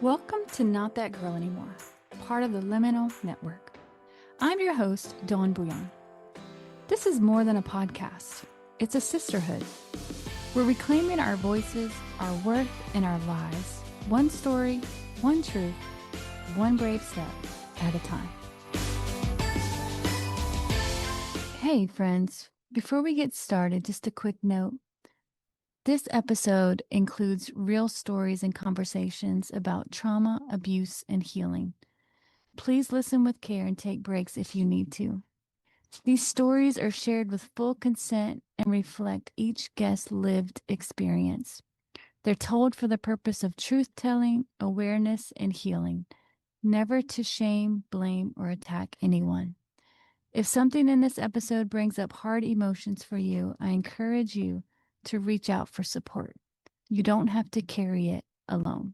Welcome to Not That Girl Anymore, part of the Liminal Network. I'm your host, Dawn Boillon. This is more than a podcast. It's a sisterhood. We're reclaiming our voices, our worth, and our lives. One story, one truth, one brave step at a time. Hey, friends. Before we get started, just a quick note. This episode includes real stories and conversations about trauma, abuse, and healing. Please listen with care and take breaks if you need to. These stories are shared with full consent and reflect each guest's lived experience. They're told for the purpose of truth-telling, awareness, and healing, never to shame, blame, or attack anyone. If something in this episode brings up hard emotions for you, I encourage you to reach out for support. You don't have to carry it alone.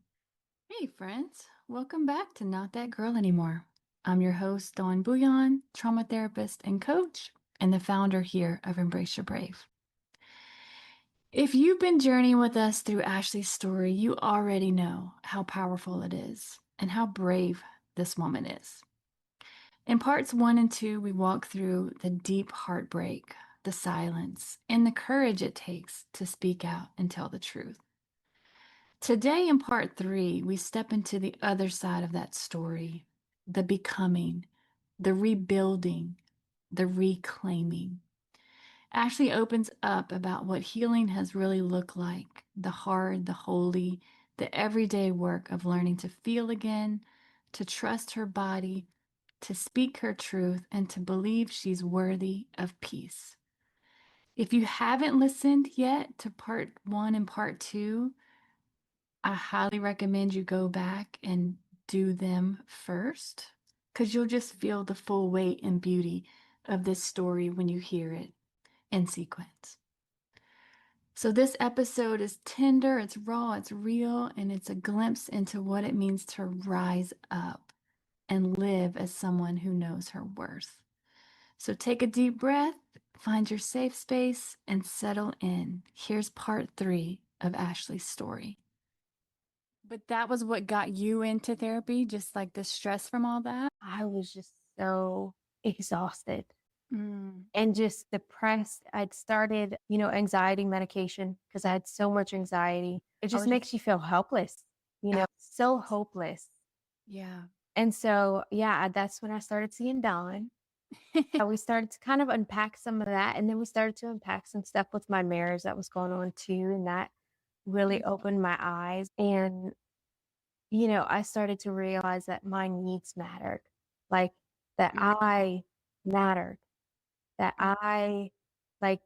Hey, friends. Welcome back to Not That Girl Anymore. I'm your host, Dawn Boillon, trauma therapist and coach, and the founder here of Embrace Your Brave. If you've been journeying with us through Ashley's story, you already know how powerful it is and how brave this woman is. In parts 1 and 2, we walk through the deep heartbreak, the silence, and the courage it takes to speak out and tell the truth. Today, in part 3, we step into the other side of that story, the becoming, the rebuilding, the reclaiming. Ashley opens up about what healing has really looked like, the hard, the holy, the everyday work of learning to feel again, to trust her body, to speak her truth, and to believe she's worthy of peace. If you haven't listened yet to part 1 and part 2, I highly recommend you go back and do them first, because you'll just feel the full weight and beauty of this story when you hear it in sequence. So this episode is tender, it's raw, it's real, and it's a glimpse into what it means to rise up and live as someone who knows her worth. So take a deep breath, find your safe space, and settle in. Here's part 3 of Ashley's story. But that was what got you into therapy, just like the stress from all that? I was just so exhausted Mm. and just depressed. I'd started, anxiety medication because I had so much anxiety. It just makes you feel helpless, so hopeless. Yeah. And so, yeah, that's when I started seeing Dawn. We started to kind of unpack some of that. And then we started to unpack some stuff with my marriage that was going on too. And that really opened my eyes. And, I started to realize that my needs mattered, like that I mattered, that I like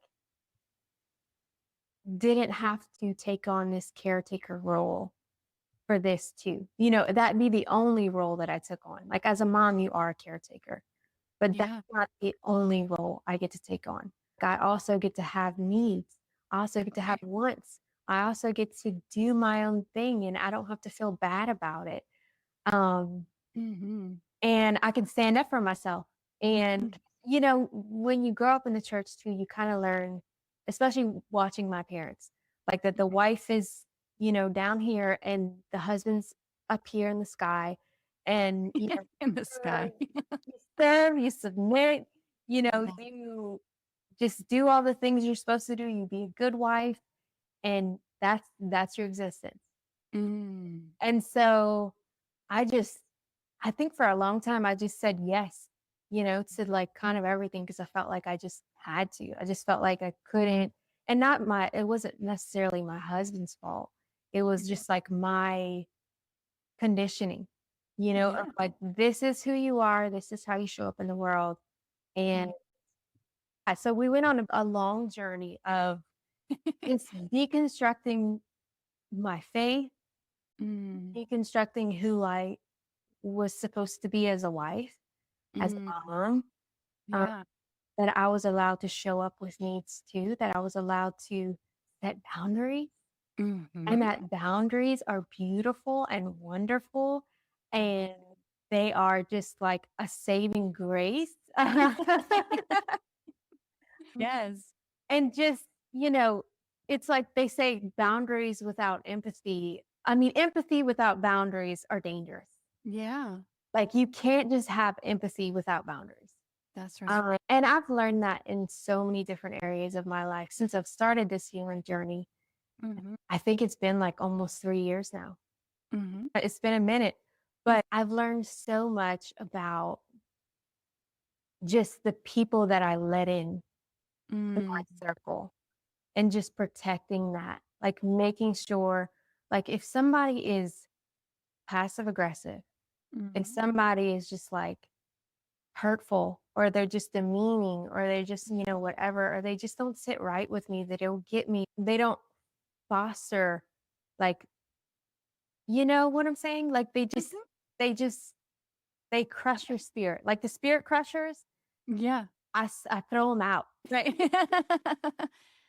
didn't have to take on this caretaker role for this too. That'd be the only role that I took on. Like as a mom, you are a caretaker, but that's Yeah. not the only role I get to take on. I also get to have needs. I also get to have wants. I also get to do my own thing and I don't have to feel bad about it. Mm-hmm. And I can stand up for myself. And, when you grow up in the church too, you kind of learn, especially watching my parents, like that the wife is, down here and the husband's up here in the sky. And, In the sky. you serve, you submit, you just do all the things you're supposed to do. You be a good wife. And that's your existence. Mm. And so I just I think for a long time, I just said yes, to like kind of everything because I felt like I just had to. I just felt like I couldn't. And it wasn't necessarily my husband's fault. It was just like my conditioning, of Yeah. like, this is who you are. This is how you show up in the world. And so we went on a long journey of just deconstructing my faith, Mm. deconstructing who I was supposed to be as a wife, as Mm. a mom, um, Yeah. that I was allowed to show up with needs too, that I was allowed to set boundaries, and Mm-hmm. that boundaries are beautiful and wonderful, and they are just like a saving grace. Yes. And just, it's like they say boundaries without empathy I mean, empathy without boundaries are dangerous. Yeah, Like, you can't just have empathy without boundaries. that's right. And I've learned that in so many different areas of my life since I've started this healing journey. Mhm, I think it's been like almost 3 years now. mhm, It's been a minute, but I've learned so much about just the people that I let in my mm, circle and just protecting that, like making sure, like if somebody is passive aggressive, if mhm, somebody is just like hurtful or they're just demeaning or they just, whatever, or they just don't sit right with me, they don't get me, they don't foster, like, you know what I'm saying? Like mhm. they just, they crush your spirit. Like the spirit crushers, Yeah, I throw them out. right.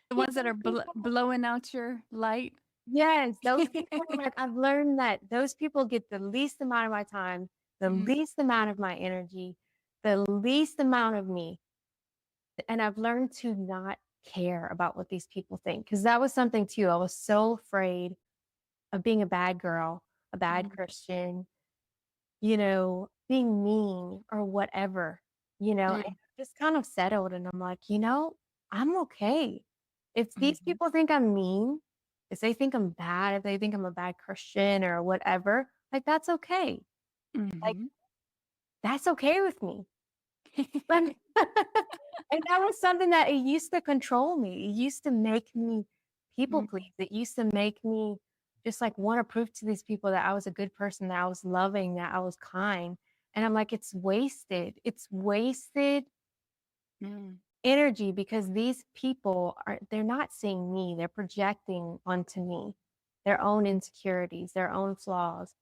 The You ones that know, are blowing out your light. yes, those people, like, I've learned that those people get the least amount of my time, the Mm, least amount of my energy, the least amount of me, and I've learned to not care about what these people think because that was something too. I was so afraid of being a bad girl, a bad mhm, Christian, being mean or whatever, and mm, I just kind of settled and I'm like, I'm okay. If these mhm, people think I'm mean, if they think I'm bad, if they think I'm a bad Christian or whatever, like that's okay. Like mhm. that's okay with me. But and that was something that it used to control me. It used to make me people Mm, please. It used to make me just like want to prove to these people that I was a good person, that I was loving, that I was kind. And I'm like, it's wasted. It's wasted mm, energy because these people they're not seeing me. They're projecting onto me their own insecurities, their own flaws,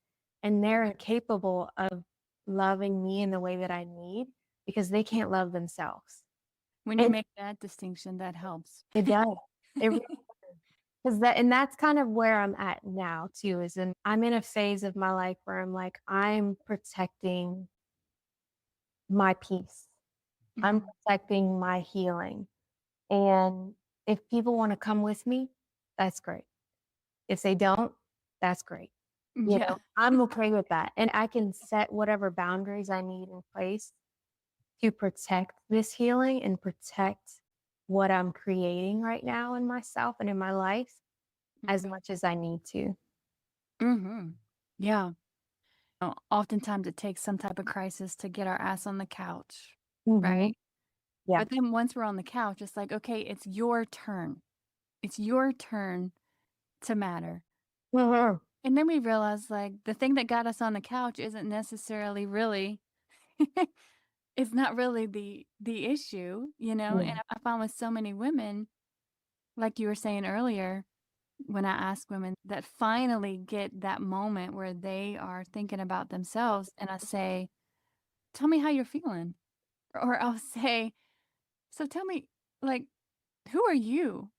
and they're incapable of loving me in the way that I need because they can't love themselves. when you And make that distinction, that helps. it does. It really 'cause that's kind of where I'm at now too, I'm in a phase of my life where I'm like, I'm protecting my peace. I'm Mhm. protecting my healing. And if people want to come with me, that's great. If they don't, that's great. Yeah. I'm okay with that. And I can set whatever boundaries I need in place to protect this healing and protect what I'm creating right now in myself and in my life as Mhm. much as I need to. Mhm. Yeah. Oftentimes it takes some type of crisis to get our ass on the couch, Mhm. right? Yeah. But then once we're on the couch, it's like, okay, it's your turn. It's your turn to matter. Mhm. And then we realize like the thing that got us on the couch isn't necessarily really it's not really the issue, you know? And Yeah. I found with so many women, like you were saying earlier, when I ask women that finally get that moment where they are thinking about themselves and I say, "Tell me how you're feeling." Or I'll say, "So tell me, like, who are you?"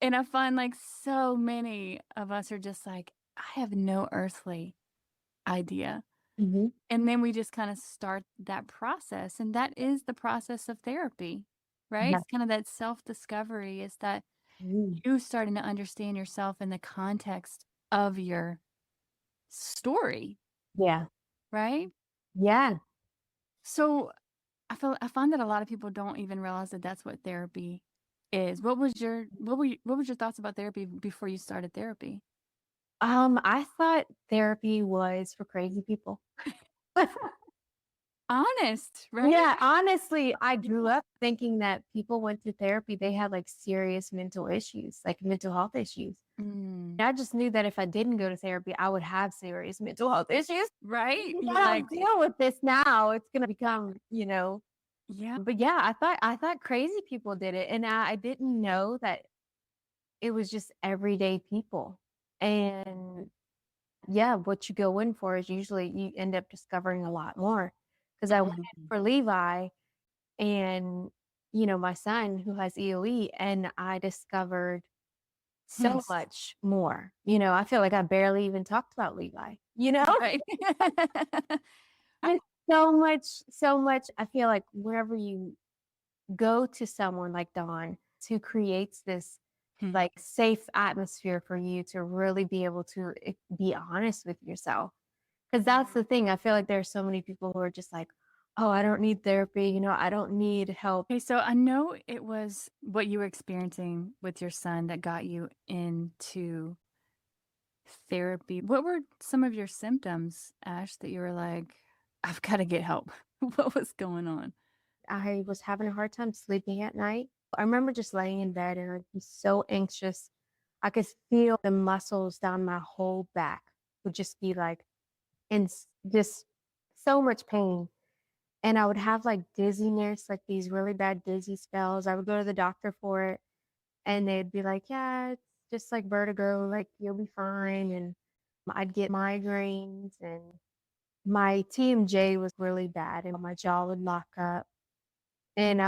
And I find like so many of us are just like, "I have no earthly idea." Mhm. And then we just kind of start that process, and that is the process of therapy, right? Yeah. It's kind of that self-discovery, is that Mm. you starting to understand yourself in the context of your story, Yeah. right? Yeah. So I find that a lot of people don't even realize that that's what therapy is. What was your thoughts about therapy before you started therapy? I thought therapy was for crazy people. Honest, right? Yeah, honestly, I grew up thinking that people went to therapy, they had like serious mental issues, like mental health issues. Mm, I just knew that if I didn't go to therapy, I would have serious mental health issues. right? You You're gotta like, deal with this now. It's gonna become, yeah. but yeah, I thought crazy people did it. And I didn't know that it was just everyday people. And yeah, what you go in for is usually you end up discovering a lot more. Because I went in Mhm. for Levi and, my son who has EOE, and I discovered so Yes. much more. I feel like I barely even talked about Levi, you know? Right. Just so much, so much. I feel like wherever you go to someone like Dawn who creates this Hmm. like safe atmosphere for you to really be able to be honest with yourself. Because that's the thing. I feel like there's so many people who are just like, oh, I don't need therapy. I don't need help. Okay, so I know it was what you were experiencing with your son that got you into therapy. What were some of your symptoms, Ash, that you were like, I've got to get help? What was going on? I was having a hard time sleeping at night. I remember just laying in bed and I'd be so anxious. I could feel the muscles down my whole back would just be like in just so much pain. And I would have like dizziness, like these really bad dizzy spells. I would go to the doctor for it and they'd be like, yeah, it's just like vertigo, like you'll be fine. And I'd get migraines and my TMJ was really bad and my jaw would lock up. And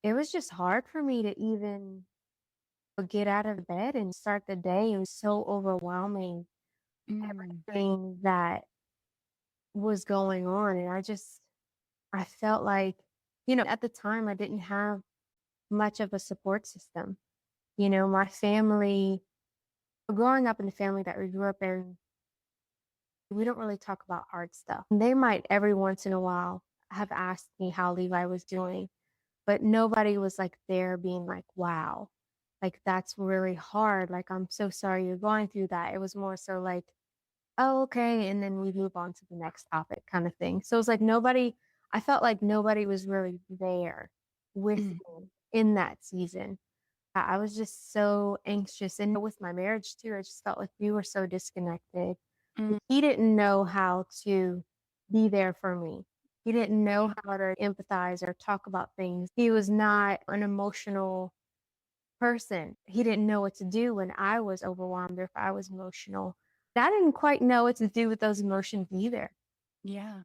it was just hard for me to even get out of bed and start the day. It was so overwhelming, Mm, everything that was going on. And I felt like, at the time I didn't have much of a support system. My family, growing up in the family that we grew up in, we don't really talk about hard stuff. They might every once in a while have asked me how Levi was doing, but nobody was like there being like, wow, like that's really hard. Like, I'm so sorry you're going through that. It was more so like, oh, okay. And then we move on to the next topic kind of thing. So it's like I felt like nobody was really there with mm, me in that season. I was just so anxious. And with my marriage too, I just felt like we were so disconnected. mm, He didn't know how to be there for me. He didn't know how to empathize or talk about things. He was not an emotional person. He didn't know what to do when I was overwhelmed or if I was emotional. I didn't quite know what to do with those emotions either. yeah.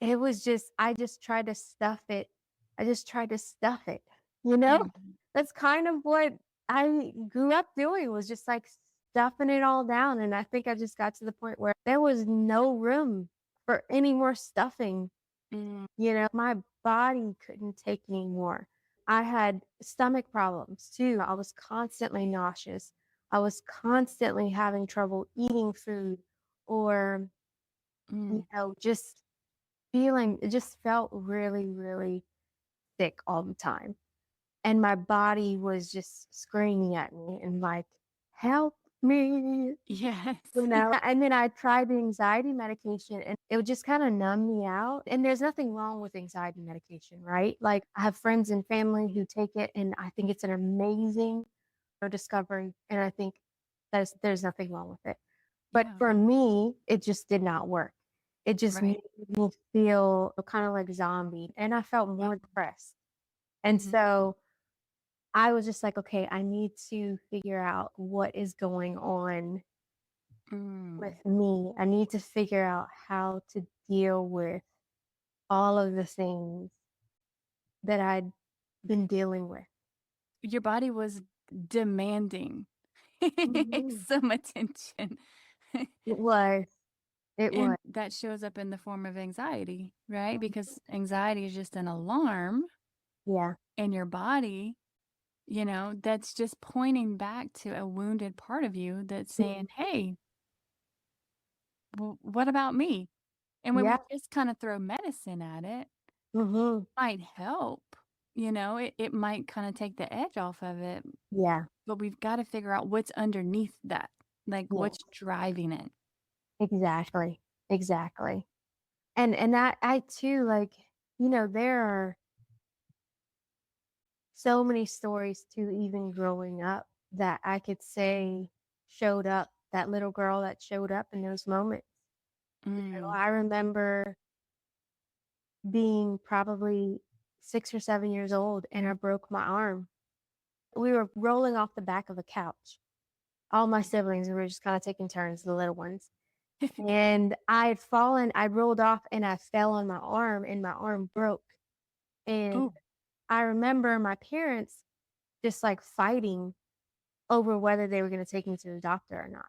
It was just, I just tried to stuff it. I just tried to stuff it, you know? Mm, That's kind of what I grew up doing was just like stuffing it all down. And I think I just got to the point where there was no room for any more stuffing. mm, My body couldn't take anymore. I had stomach problems too. I was constantly nauseous. I was constantly having trouble eating food or, mm. just it just felt really, really sick all the time. And my body was just screaming at me and like, help me, Yes. And then I tried the anxiety medication and it would just kind of numb me out. And there's nothing wrong with anxiety medication, right? Like I have friends and family who take it and I think it's an amazing discovery. And I think there's nothing wrong with it. But Yeah. for me, it just did not work. It just made Right. me feel kind of like zombie and I felt Wow. more depressed. And Mhm. so I was just like, okay, I need to figure out what is going on Mm. with me. I need to figure out how to deal with all of the things that I'd been dealing with. Your body was demanding Mhm. some attention. It was. It was. And that shows up in the form of anxiety, right? Because anxiety is just an alarm Yeah. in your body, that's just pointing back to a wounded part of you that's saying, Mhm. hey, what about me? And when we Yeah. just kind of throw medicine at it, Hmm. might help. It might kind of take the edge off of it, Yeah. but we've got to figure out what's underneath that, like Yeah. what's driving it. Exactly. Exactly. And that I too like, there are so many stories too, even growing up that I could say showed up, that little girl that showed up in those moments. Mm. I remember being probably 6 or 7 years old and I broke my arm. We were rolling off the back of a couch. All my siblings were just kind of taking turns, the little ones. And I had fallen, I rolled off and I fell on my arm and my arm broke. And Oh, I remember my parents just like fighting over whether they were going to take me to the doctor or not.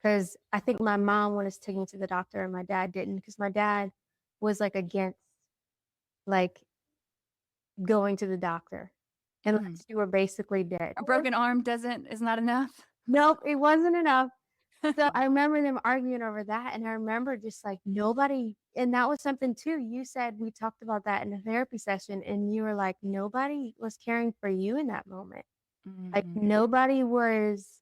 Because I think my mom wanted to take me to the doctor and my dad didn't, because my dad was like against like going to the doctor. Mm. unless you were basically dead. A broken arm is not enough? Nope, it wasn't enough. So I remember them arguing over that, and I remember just like nobody, and that was something too. You said we talked about that in a therapy session, and you were like, nobody was caring for you in that moment. Like Mhm. nobody was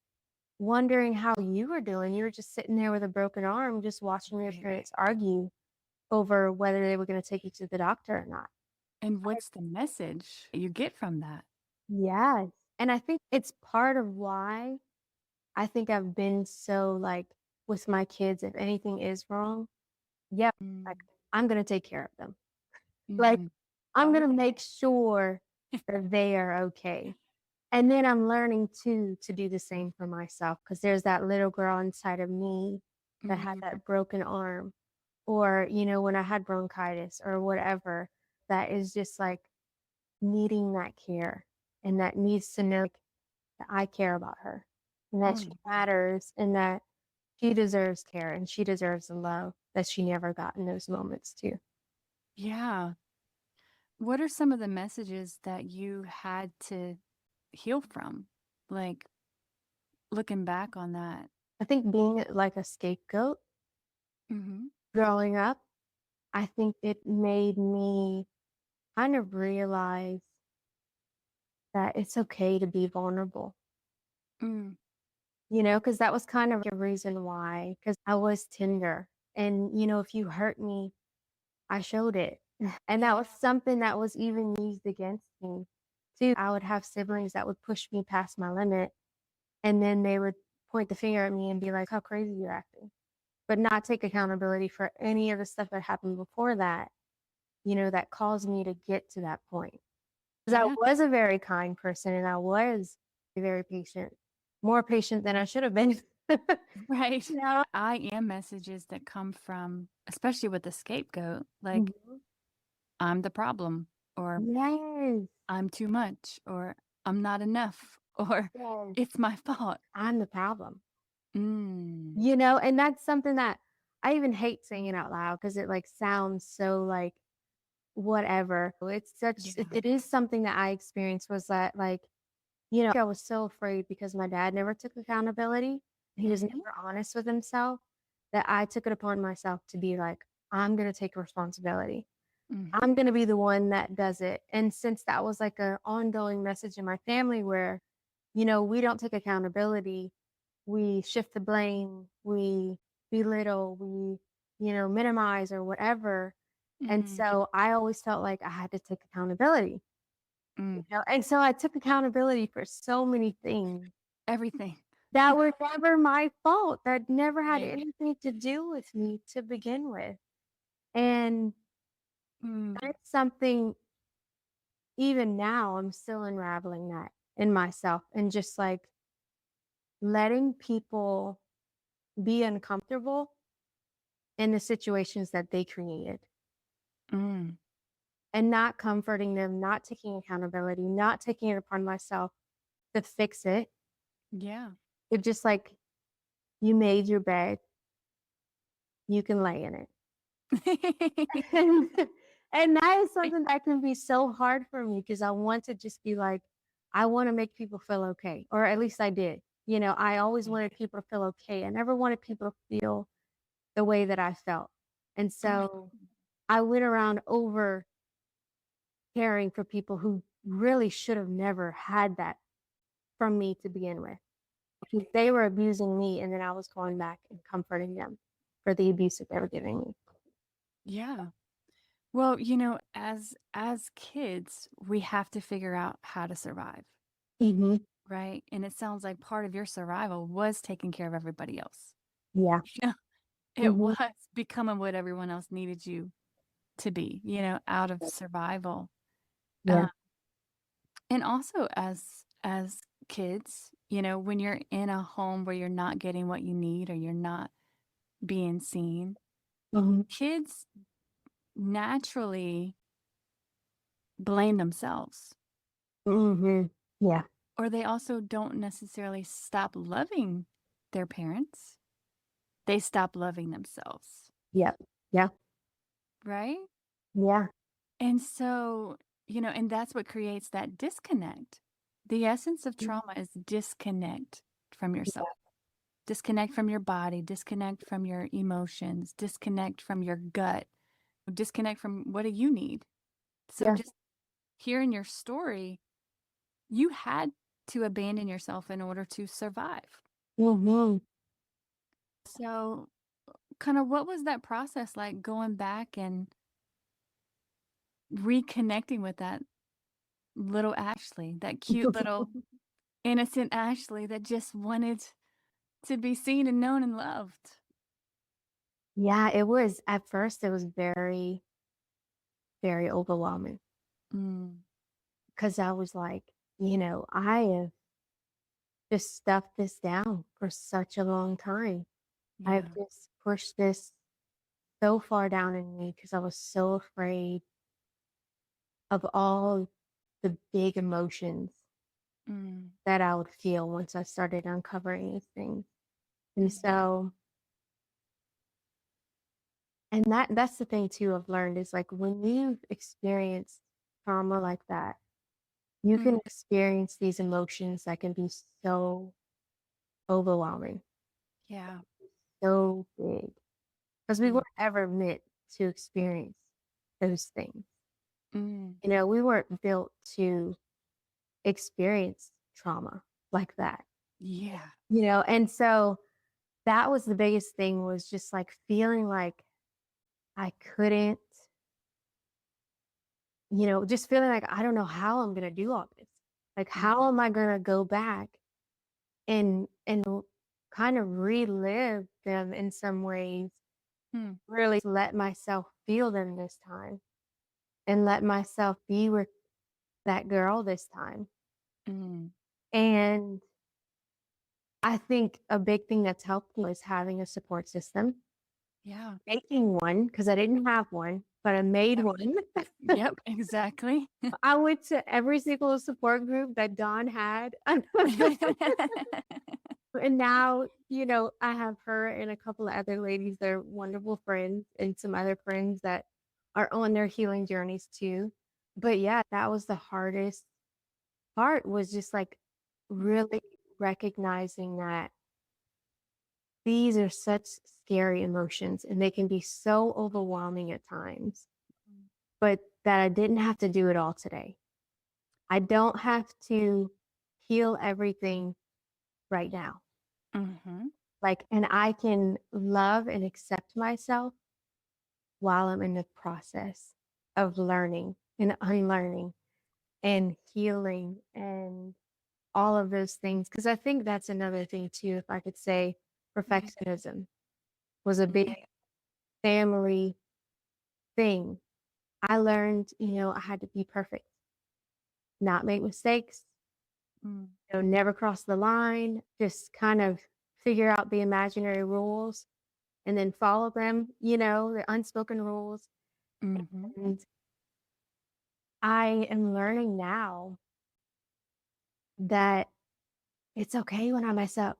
wondering how you were doing. You were just sitting there with a broken arm, just watching your Right. parents argue over whether they were going to take you to the doctor or not. And what's the message you get from that? Yes. And I think it's part of why I think I've been so like with my kids, if anything is wrong, yep, like Mm. I'm going to take care of them. Like Mhm. I'm going to Okay. make sure that they are okay. And then I'm learning too to do the same for myself because there's that little girl inside of me that had Mhm. that broken arm, or, when I had bronchitis or whatever, that is just like needing that care and that needs to know, like, that I care about her and that she Mm. matters and that she deserves care and she deserves the love that she never got in those moments too. Yeah. What are some of the messages that you had to heal from? Like, looking back on that. I think being like a scapegoat Mhm. growing up, I think it made me kind of realize that it's okay to be vulnerable, Mm. because that was kind of a reason why, because I was tender. And, if you hurt me, I showed it. And that Yeah. was something that was even used against me too. I would have siblings that would push me past my limit, and then they would point the finger at me and be like, how crazy you're acting, but not take accountability for any of the stuff that happened before that, that caused me to get to that point. Because I Yeah. was a very kind person and I was very patient, more patient than I should have been. Right. You know? I am messages that come from, especially with the scapegoat, like, Mhm. I'm the problem, or Yes. I'm too much, or I'm not enough, or Yes. it's my fault. I'm the problem. Mm. And that's something that I even hate saying it out loud because it like sounds so like whatever. Yeah. It is something that I experienced was that like, I was so afraid because my dad never took accountability. He was Mhm. never honest with himself that I took it upon myself to be like, I'm going to take responsibility. Mhm. I'm going to be the one that does it. And since that was like an ongoing message in my family where, we don't take accountability, we shift the blame, we belittle, we, minimize or whatever. And Mm. so I always felt like I had to take accountability. Mm. And so I took accountability for so many things Everything. that were never my fault, that never had Right. anything to do with me to begin with. And Mm. that's something, even now, I'm still unraveling that in myself and just like letting people be uncomfortable in the situations that they created Mm. and not comforting them, not taking accountability, not taking it upon myself to fix it. Yeah. It's just like you made your bed, you can lay in it. And and that is something that can be so hard for me because I want to just be like, I want to make people feel okay, or at least I did. I always wanted people to feel okay. I never wanted people to feel the way that I felt. And Mm. so I went around over caring for people who really should have never had that from me to begin with. Because they were abusing me, and then I was going back and comforting them for the abuse that they were giving me. Yeah. Well, as kids, we have to figure out how to survive, Hmm. right? And it sounds like part of your survival was taking care of everybody else. Yeah. Yeah. It Hmm. was becoming what everyone else needed you to be, out of survival. Yeah. Uh, and also as kids, when you're in a home where you're not getting what you need or you're not being seen, Hmm. kids naturally blame themselves, Hmm. Yeah. or they also don't necessarily stop loving their parents. They stop loving themselves, Yeah. Yeah. right? Yeah. And so, And that's what creates that disconnect. The essence of Mm. trauma is disconnect from yourself, Yeah. disconnect from your body, disconnect from your emotions, disconnect from your gut, disconnect from what do you need. So Yeah. just hearing your story, you had to abandon yourself in order to survive. Hmm. So, kind of what was that process like going back and reconnecting with that little Ashley, that cute little innocent Ashley that just wanted to be seen and known and loved? Yeah, it was at first it was very, very overwhelming Mm, because I was like, I have just stuffed this down for such a long time. I've yeah. just pushed this so far down in me because I was so afraid of all the big emotions Mm, that I would feel once I started uncovering these things. And mm, so, and that's the thing too I've learned is like when you've experienced trauma like that, you mm, can experience these emotions that can be so overwhelming, yeah. so big, because we Mm, weren't ever meant to experience those things. mm, We weren't built to experience trauma like that, yeah. and so that was the biggest thing was just like feeling like I couldn't, just feeling like I don't know how I'm going to do all this. Like, Mm, how am I going to go back and kind of relive them in some ways, mm, really let myself feel them this time and let myself be with that girl this time. mm, And I think a big thing that's helped me is having a support system, yeah. making one because I didn't have one, but I made Yep. one. Yep. Exactly. I went to every single support group that Dawn had. And now, I have her and a couple of other ladies. They're wonderful friends and some other friends that are on their healing journeys too. But yeah, that was the hardest part was just like really recognizing that these are such scary emotions and they can be so overwhelming at times, but that I didn't have to do it all today. I don't have to heal everything right now. Mm-hmm. Like, and I can love and accept myself while I'm in the process of learning and unlearning and healing and all of those things. Because I think that's another thing too, if I could say perfectionism was a big family thing. I learned, I had to be perfect, not make mistakes, Mm, never cross the line, just kind of figure out the imaginary rules and then follow them, the unspoken rules. mm-hmm. And I am learning now that it's okay when I mess up.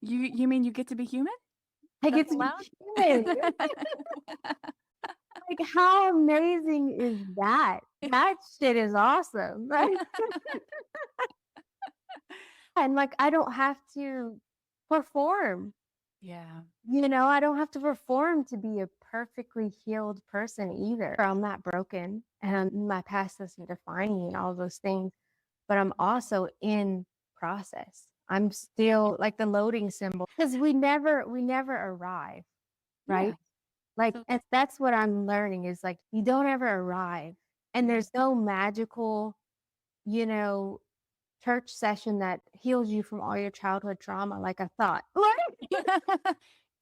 You mean you get to be human? I get That's to be allowed? human. Like, how amazing is that? That shit is awesome. Right? And like, I don't have to perform. Yeah. I don't have to perform to be a perfectly healed person either. I'm not broken and my past doesn't define me and all those things, but I'm also in process. I'm still like the loading symbol because we never arrive, Yeah. right? Like, So and that's what I'm learning is like, you don't ever arrive and yeah. there's no magical, you know, church session that heals you from all your childhood trauma like I thought.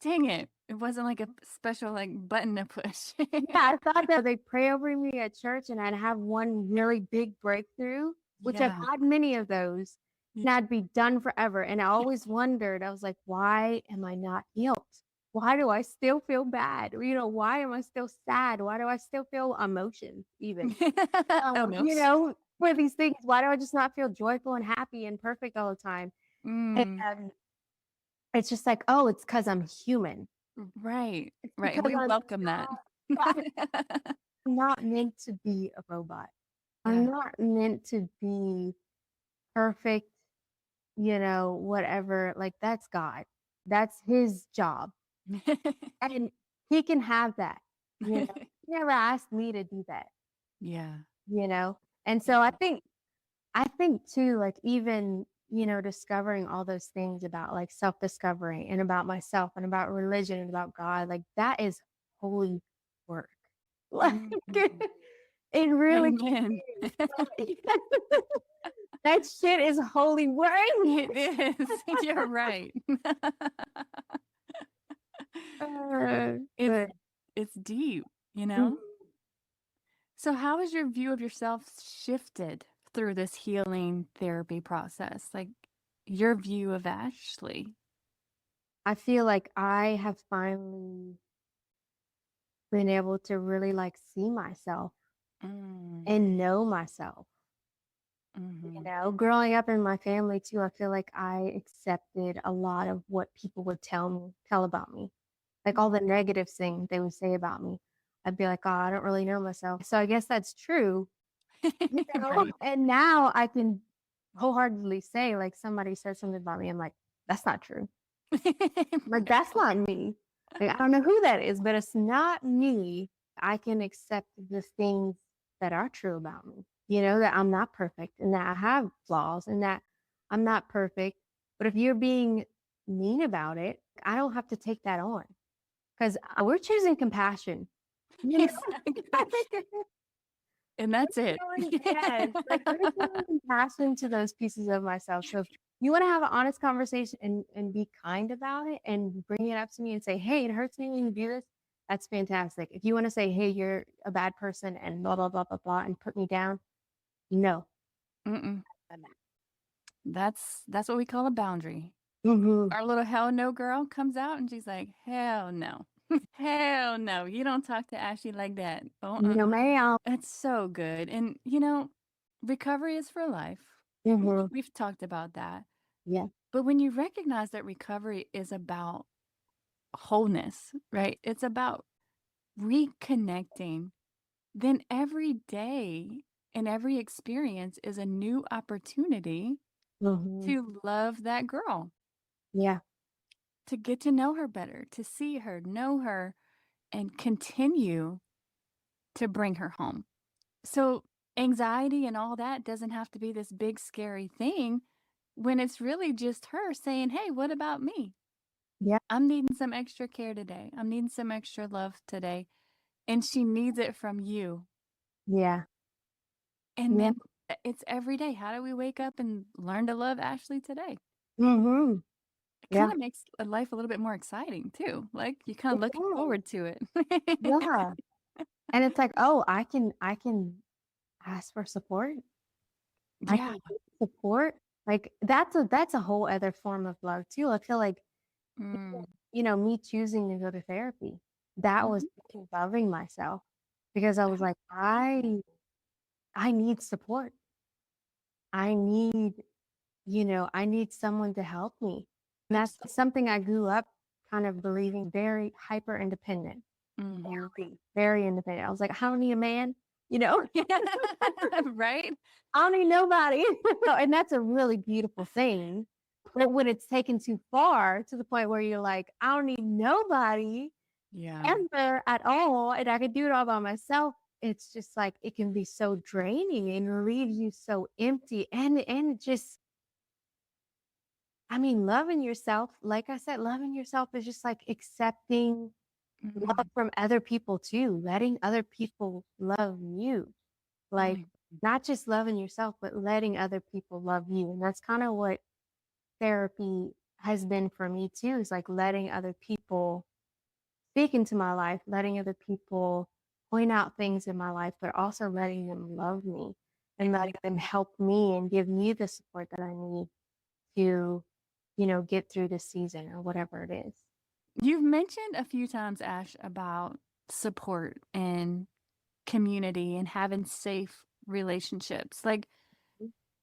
Dang it. It wasn't like a special like button to push. Yeah, I thought that they pray over me at church and I'd have one really big breakthrough, which I've Yeah. had many of those, Yeah. and I'd be done forever. And I always wondered, I was like, why am I not healed? Why do I still feel bad? Why am I still sad? Why do I still feel emotions even? Almost. For these things, why do I just not feel joyful and happy and perfect all the time? Mm, And it's just like, oh, it's because I'm human. right. It's Right. And because we I'm welcome that. not I'm not meant to be a robot. I'm Yeah. not meant to be perfect, whatever. Like, that's God. That's his job. And he can have that. He never asked me to do that, Yeah. you know? And so I think too, like, even, discovering all those things about like self-discovery and about myself and about religion and about God, like, that is holy work. Like, Mhm. it really Amen. is. Like, that shit is holy work. It is. You're right. It's But it's deep, you mhm. know? So how has your view of yourself shifted through this healing therapy process? Like your view of Ashley? I feel like I have finally been able to really like see myself Mm, and know myself. mhm, Growing up in my family too, I feel like I accepted a lot of what people would tell about me. Like all mm. the negative things they would say about me. I'd be like, "Oh, I don't really know myself." So I guess that's true, Right. And now I can wholeheartedly say, like, somebody said something about me, I'm like, "That's not true." Like, Right. that's not me. Like, I don't know who that is, but it's not me. I can accept the things that are true about me, that I'm not perfect and that I have flaws and that I'm not perfect. But if you're being mean about it, I don't have to take that on because we're choosing compassion, you know? Exactly. And that's it. Yes, like, we're showing compassion to those pieces of myself. So if you wanna have an honest conversation and be kind about it and bring it up to me and say, "Hey, it hurts me when you do this," that's fantastic. If you wanna say, "Hey, you're a bad person," and blah, blah, blah, blah, blah, and put me down, no. Mm-mm. That's what we call a boundary. Mhm. Our little hell no girl comes out and she's like, hell no. Hell no. You don't talk to Ashley like that. Uh-uh. No, ma'am. That's so good. And recovery is for life. Mhm. We've talked about that. Yeah. But when you recognize that recovery is about wholeness, right? It's about reconnecting, then every day and every experience is a new opportunity Mhm. to love that girl, Yeah. to get to know her better, to see her, know her, and continue to bring her home. So, anxiety and all that doesn't have to be this big, scary thing when it's really just her saying, hey, what about me? Yeah. I'm needing some extra care today. I'm needing some extra love today. And she needs it from you. Yeah. And Yeah. then it's every day. How do we wake up and learn to love Ashley today? Mhm. It kind Yeah. of makes life a little bit more exciting too. Like you're kind It of looking does. forward to it. Yeah. And it's like, "Oh, I can ask for support. I Yeah. can get support." Like, that's a whole other form of love too. I feel like, Mm. me choosing to go to therapy, that was Mhm. me loving myself because I was like, Absolutely. I need support. I need, I need someone to help me. And that's Absolutely. something I grew up kind of believing, very hyper independent, Hmm. very, very independent. I was like, I don't need a man, you know? Right? I don't need nobody. And that's a really beautiful thing. But when it's taken too far to the point where you're like, I don't need nobody Yeah. ever at all, and I could do it all by myself, it's just like it can be so draining and leave you so empty. And just, I mean, loving yourself, like I said, loving yourself is just like accepting love Mm. from other people too, letting other people love you. Like, Mm. not just loving yourself, but letting other people love you. And that's kind of what therapy has been for me too, is like letting other people speak into my life, letting other people point out things in my life, but also letting them love me and letting them help me and give me the support that I need to, get through this season or whatever it is. You've mentioned a few times, Ash, about support and community and having safe relationships. Like,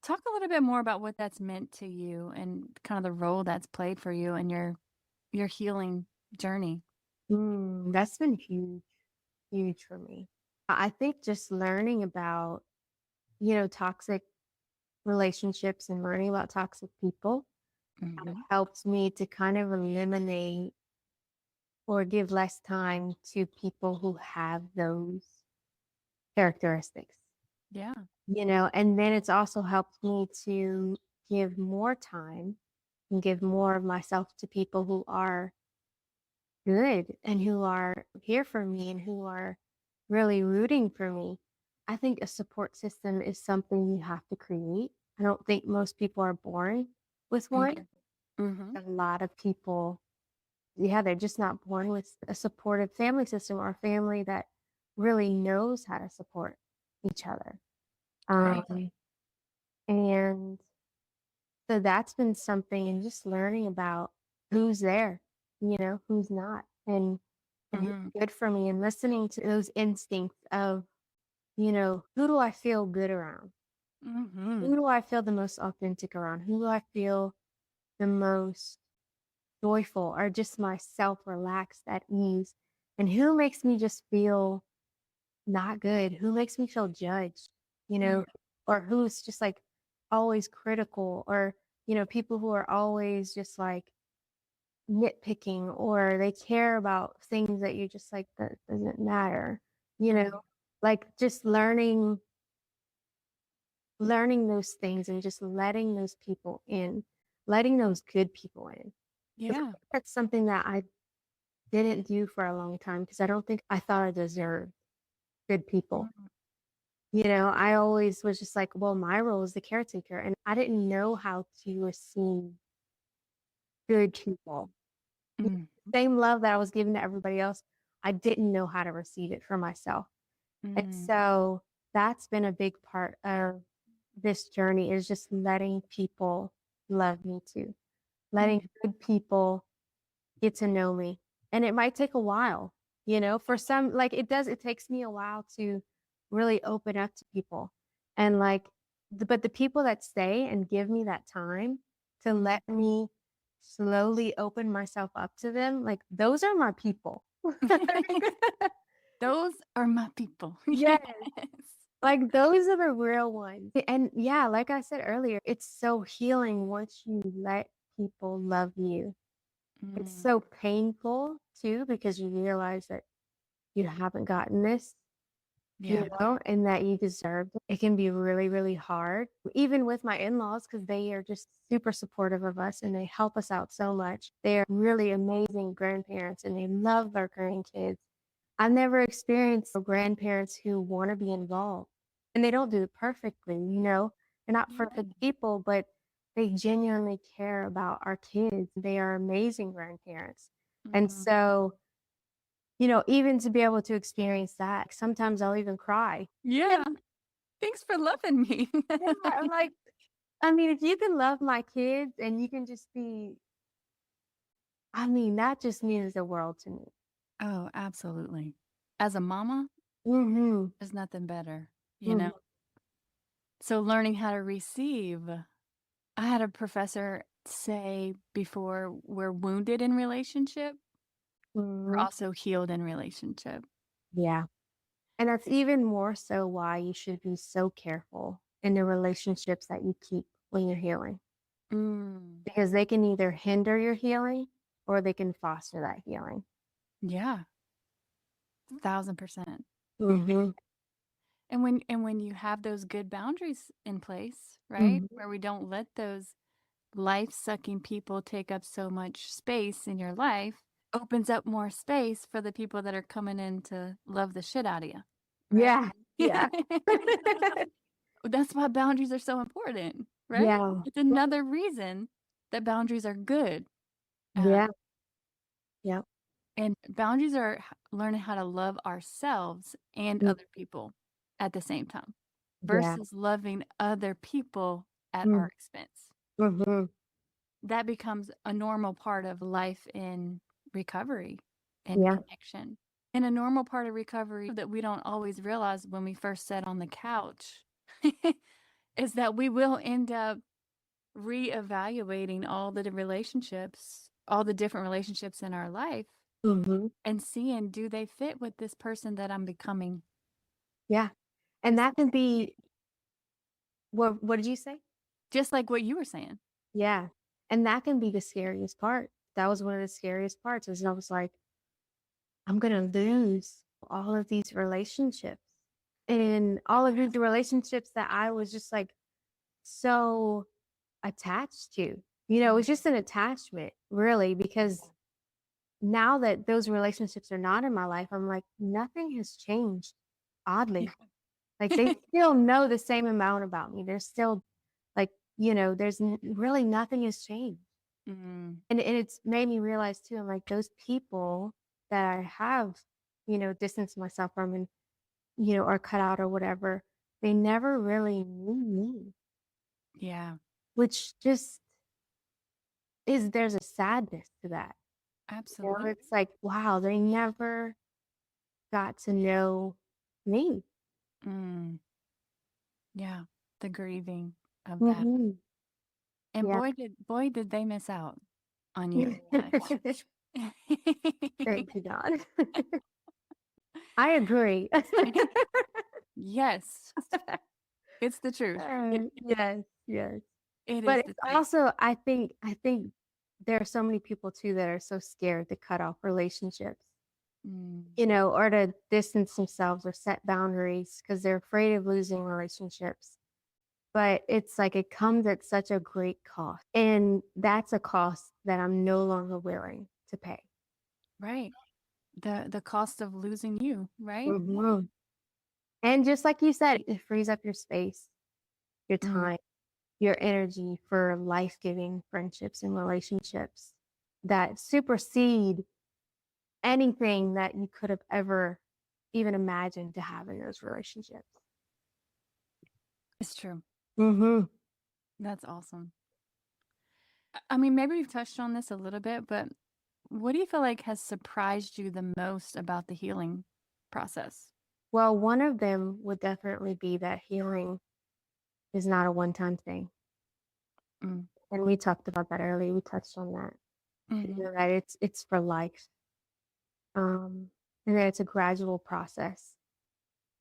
talk a little bit more about what that's meant to you and kind of the role that's played for you in your healing journey. That's been huge, huge for me. I think just learning about, toxic relationships and learning about toxic people Mhm. helped me to kind of eliminate or give less time to people who have those characteristics, Yeah. and then it's also helped me to give more time and give more of myself to people who are good and who are here for me and who are really rooting for me. I think a support system is something you have to create. I don't think most people are born with one. Mhm. Mhm. A lot of people, yeah, they're just not born with a supportive family system or a family that really knows how to support each other. Right. Um, and so that's been something, and just learning about who's there, who's not, and who's Mhm. good for me, and listening to those instincts of, who do I feel good around? Who Mhm. do I feel the most authentic around? Who do I feel the most joyful or just myself relaxed at ease? And who makes me just feel not good? Who makes me feel judged? You Mm. know, or who's just like always critical, or, people who are always just like nitpicking, or they care about things that you just like that doesn't matter, you know? Mhm. Like just learning those things and just letting those people in, letting those good people in. 'Cause I Yeah. think that's something that I didn't do for a long time because I don't think I thought I deserved good people. Mhm. I always was just like, well, my role is the caretaker, and I didn't know how to receive good people. The Mhm. same love that I was giving to everybody else, I didn't know how to receive it for myself. And Mm. so that's been a big part of this journey, is just letting people love me too. Letting Mhm. good people get to know me. And it might take a while, for some, like it takes me a while to really open up to people. And like, but the people that stay and give me that time to Mhm. let me slowly open myself up to them, like those are my people. Those are my people. Yes. Yes. Like those are the real ones. And yeah, like I said earlier, it's so healing once you let people love you. It's Mm. so painful too because you realize that you haven't gotten this, Yeah. and that you deserved it. It can be really, really hard, even with my in-laws, because they are just super supportive of us and they help us out so much. They are really amazing grandparents and they love their grandkids. I've never experienced grandparents who want to be involved, and they don't do it perfectly. They're not Yeah. perfect people, but they genuinely care about our kids. They are amazing grandparents. And Mhm. so, even to be able to experience that, sometimes I'll even cry. Yeah. Thanks for loving me. Yeah, I'm like, I mean, if you can love my kids and you can just be, I mean, that just means the world to me. Oh, absolutely. As a mama, Mhm. there's nothing better, you know? Mhm. So learning how to receive. I had a professor say before, we're wounded in relationship, we're Mhm. also healed in relationship. Yeah. And that's even more so why you should be so careful in the relationships that you keep when you're healing, Mm. because they can either hinder your healing or they can foster that healing. Yeah, 1,000%. Mhm. And when you have those good boundaries in place, right? Mhm. Where we don't let those life-sucking people take up so much space in your life, opens up more space for the people that are coming in to love the shit out of you, right? Yeah. Yeah. That's why boundaries are so important, right? Yeah. It's another reason that boundaries are good. Uh, Yeah. Yeah. and boundaries are learning how to love ourselves and Mm. other people at the same time Yeah. versus loving other people at our Mm. expense. Mhm. That becomes a normal part of life in recovery and Yeah. connection. And a normal part of recovery that we don't always realize when we first sit on the couch is that we will end up reevaluating all the different relationships in our life Mhm. and seeing, do they fit with this person that I'm becoming? Yeah. And Just that can be what did you say? just like what you were saying. Yeah. And that can be the scariest part. That was one of the scariest parts is I was like, I'm gonna lose all of these relationships. And all of these relationships that I was just like so attached to. It was Mhm. just an attachment, really, because now that those relationships are not in my life, I'm like, nothing has changed, oddly. Like they still know the same amount about me. They're still like, really nothing has changed. Mm, And it's made me realize too, I'm like, those people that I have, distanced myself from and, or cut out or whatever, they never really knew me, yeah, which just there's a sadness to that. absolutely. It's like, wow, they never got to know me. Mm, yeah, the grieving of that. Hmm. And Yeah. boy did they miss out on you. Thank you, God. I agree. Yes, it's the truth. Yes, yes. It But is the it's truth. also, I think there are so many people too that are so scared to cut off relationships, Mm, or to distance themselves or set boundaries because they're afraid of losing relationships. But it's like it comes at such a great cost. And that's a cost that I'm no longer willing to pay. right. The cost of losing you, right? Mhm. And just like you said, it frees up your space, your Mm, time, your energy for life giving friendships and relationships that supersede anything that you could have ever even imagined to have in those relationships. it's true. Hmm. That's awesome. I mean, maybe we've touched on this a little bit, but what do you feel like has surprised you the most about the healing process? Well, one of them would definitely be that healing is not a one time thing. Mm, And we talked about that earlier. We touched on that. mhm, That it's for life. Um, and that it's a gradual process.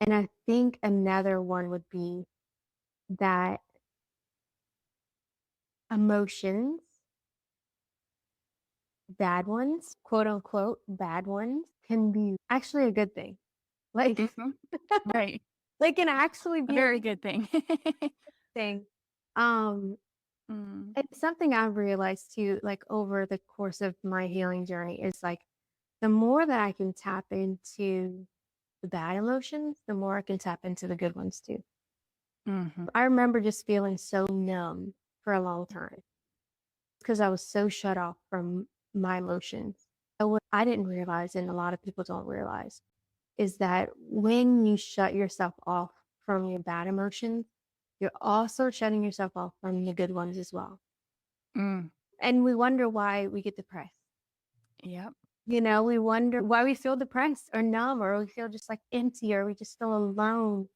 And I think another one would be that emotions, bad ones, quote unquote, bad ones, can be actually a good thing. Like, mhm, right. they can actually A be a very good thing. thing. Um, Mm, it's something I've realized too, like over the course of my healing journey, is like the more that I can tap into the bad emotions, the more I can tap into the good ones too. mhm, I remember just feeling so numb for a long time because I was so shut off from my emotions. And what I didn't realize, and a lot of people don't realize, is that when you shut yourself off from your bad emotions, you're also shutting yourself off from the good ones as well. mm, And we wonder why we get depressed. yep, We wonder why we feel depressed or numb or we feel just like empty or we just feel alone.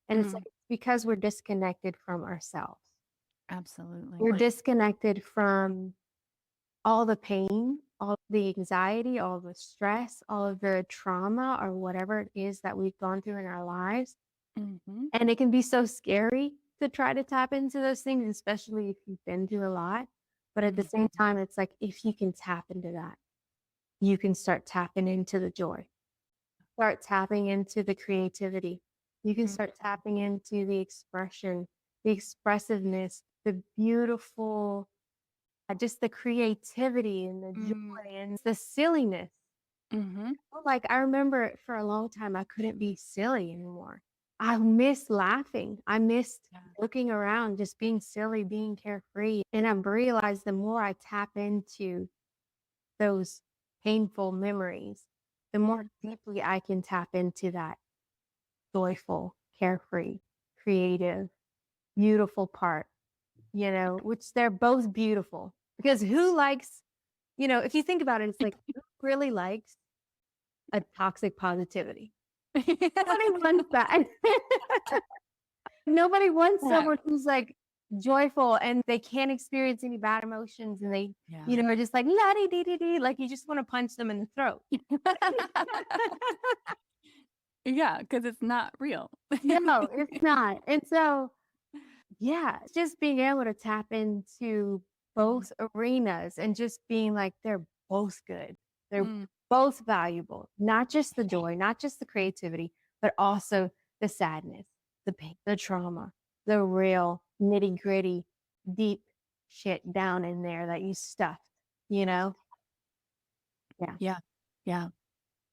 And it's mm, like because we're disconnected from ourselves. absolutely. We're disconnected from all the pain, all the anxiety, all the stress, all of the trauma or whatever it is that we've gone through in our lives. Mhm, And it can be so scary to try to tap into those things, especially if you've been through a lot. But at the mhm, same time, it's like if you can tap into that, you can start tapping into the joy, start tapping into the creativity. You can mm, start tapping into the expression, the expressiveness, the beautiful, just the creativity and the mm, joy and the silliness. mhm, Like I remember for a long time, I couldn't be silly anymore. I missed laughing. I missed yeah, looking around, just being silly, being carefree. And I've realized the more I tap into those painful memories, the more deeply I can tap into that joyful, carefree, creative, beautiful part, which they're both beautiful. Because who likes, if you think about it, it's like, who really likes a toxic positivity? Nobody wants that. Nobody wants yeah, someone who's like joyful and they can't experience any bad emotions and they, yeah. are just like la di di di di, like you just want to punch them in the throat. Yeah, because it's not real. No, it's not. And so, yeah, just being able to tap into Mhm. both arenas and just being like, they're both good. They're Mm. both valuable, not just the joy, not just the creativity, but also the sadness, the pain, the trauma, the real nitty gritty, deep shit down in there that you stuffed, you know? Yeah. Yeah. Yeah.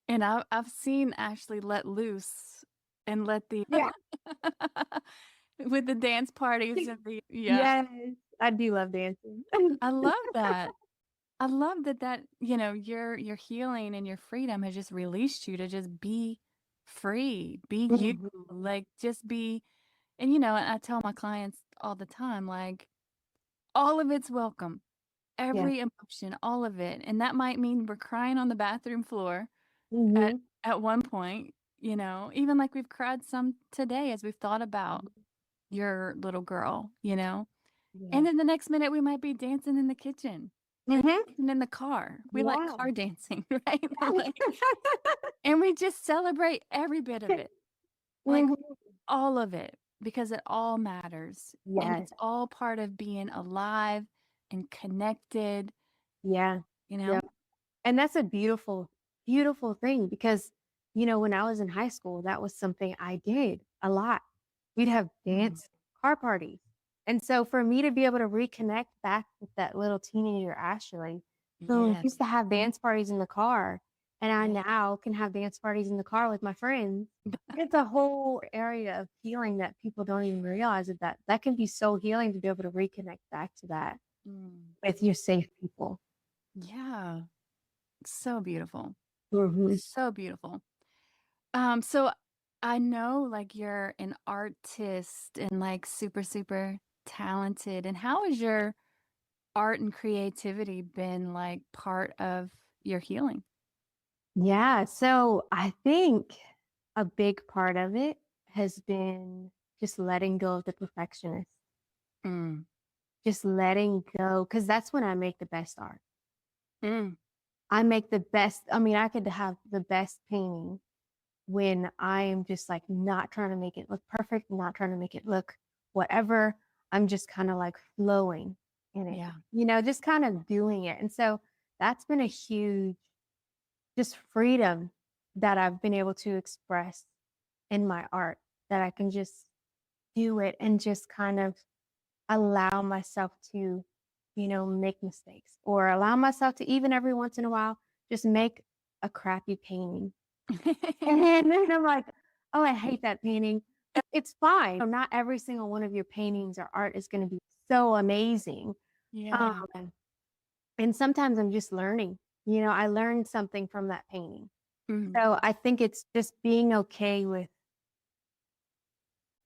And I've seen Ashley let loose and let the Yeah. with the dance parties and the yeah. Yes. I do love dancing. I love that. I love that, your healing and your freedom has just released you to just be free, be you, Mhm. like just be, and I tell my clients all the time, like all of it's welcome. Yeah. Every emotion, all of it. And that might mean we're crying on the bathroom floor at Mhm. at one point, even like we've cried some today as we've thought about your little girl. And Yeah. then the next minute we might be dancing in the kitchen or Mhm. dancing in the car. We like Yeah. car dancing, right? And we just celebrate every bit of it, like Mhm. all of it, because it all matters. And Yes. it's all part of being alive and connected, Yeah. you know? Yeah. And that's a beautiful, beautiful thing because, when I was in high school, that was something I did a lot. We'd have Mm. dance car parties. And so for me to be able to reconnect back with that little teenager, Ashley, who Yes. used to have dance parties in the car, and I Yeah. now can have dance parties in the car with my friends. It's a whole area of healing that people don't even realize that can be so healing to be able to reconnect back to that Mm. with your safe people. Yeah. So beautiful. Mhm. So beautiful. So I know like you're an artist and like super, super talented. And how has your art and creativity been like part of your healing? Yeah, so I think a big part of it has been just letting go of the perfectionist, Mm. just letting go, because that's when I make the best art. Mm. I make the best, I mean, I could have the best painting when I am just like not trying to make it look perfect, not trying to make it look whatever. I'm just kind of like flowing in it, Yeah. just kind of doing it. And so that's been a huge just freedom that I've been able to express in my art, that I can just do it and just kind of allow myself to, make mistakes or allow myself to even every once in a while just make a crappy painting. And then I'm like, oh, I hate that painting. But it's fine. Not every single one of your paintings or art is going to be so amazing. Yeah. Um, and sometimes I'm just learning. I learned something from that painting. Mm. So I think it's just being okay with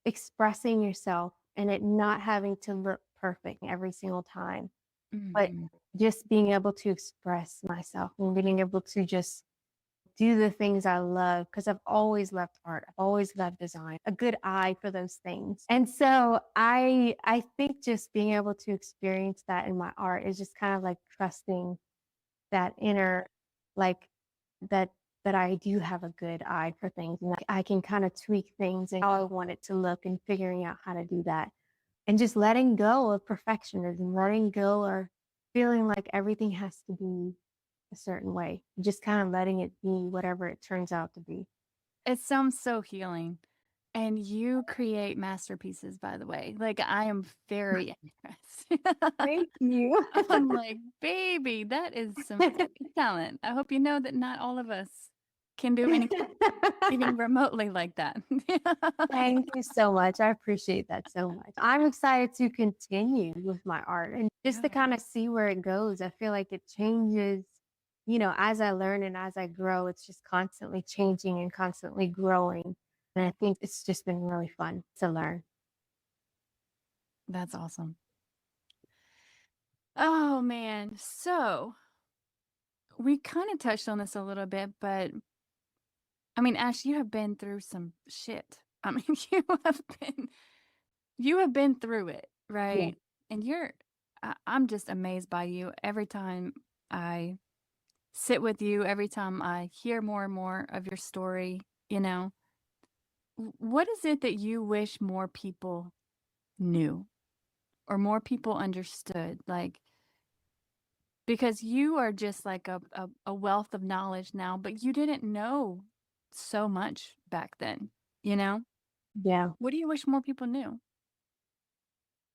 expressing yourself and it not having to look perfect every single time, but Mhm. just being able to express myself and being able to just do the things I love because I've always loved art. I've always loved design, a good eye for those things. And so I think just being able to experience that in my art is just kind of like trusting that inner like that that I do have a good eye for things and that I can kind of tweak things and how I want it to look and figuring out how to do that. And just letting go of perfectionism, letting go or feeling like everything has to be a certain way. Just kind of letting it be whatever it turns out to be. It sounds so healing. And you create masterpieces, by the way. Like, I am very impressed. Thank you. I'm like, baby, that is some talent. I hope you know that not all of us can do anything even remotely like that. Thank you so much. I appreciate that so much. I'm excited to continue with my art and just to Good. kind of see where it goes. I feel like it changes, as I learn and as I grow, it's just constantly changing and constantly growing. And I think it's just been really fun to learn. That's awesome. Oh, man. So we kind of touched on this a little bit, but I mean, Ash, you have been through some shit. I mean, you have been through it, Yeah. right? And I'm just amazed by you every time I sit with you, every time I hear more and more of your story, you know. what is it that you wish more people knew or more people understood? Like, because you are just like a wealth of knowledge now, but you didn't know so much back then, you know? Yeah. What do you wish more people knew?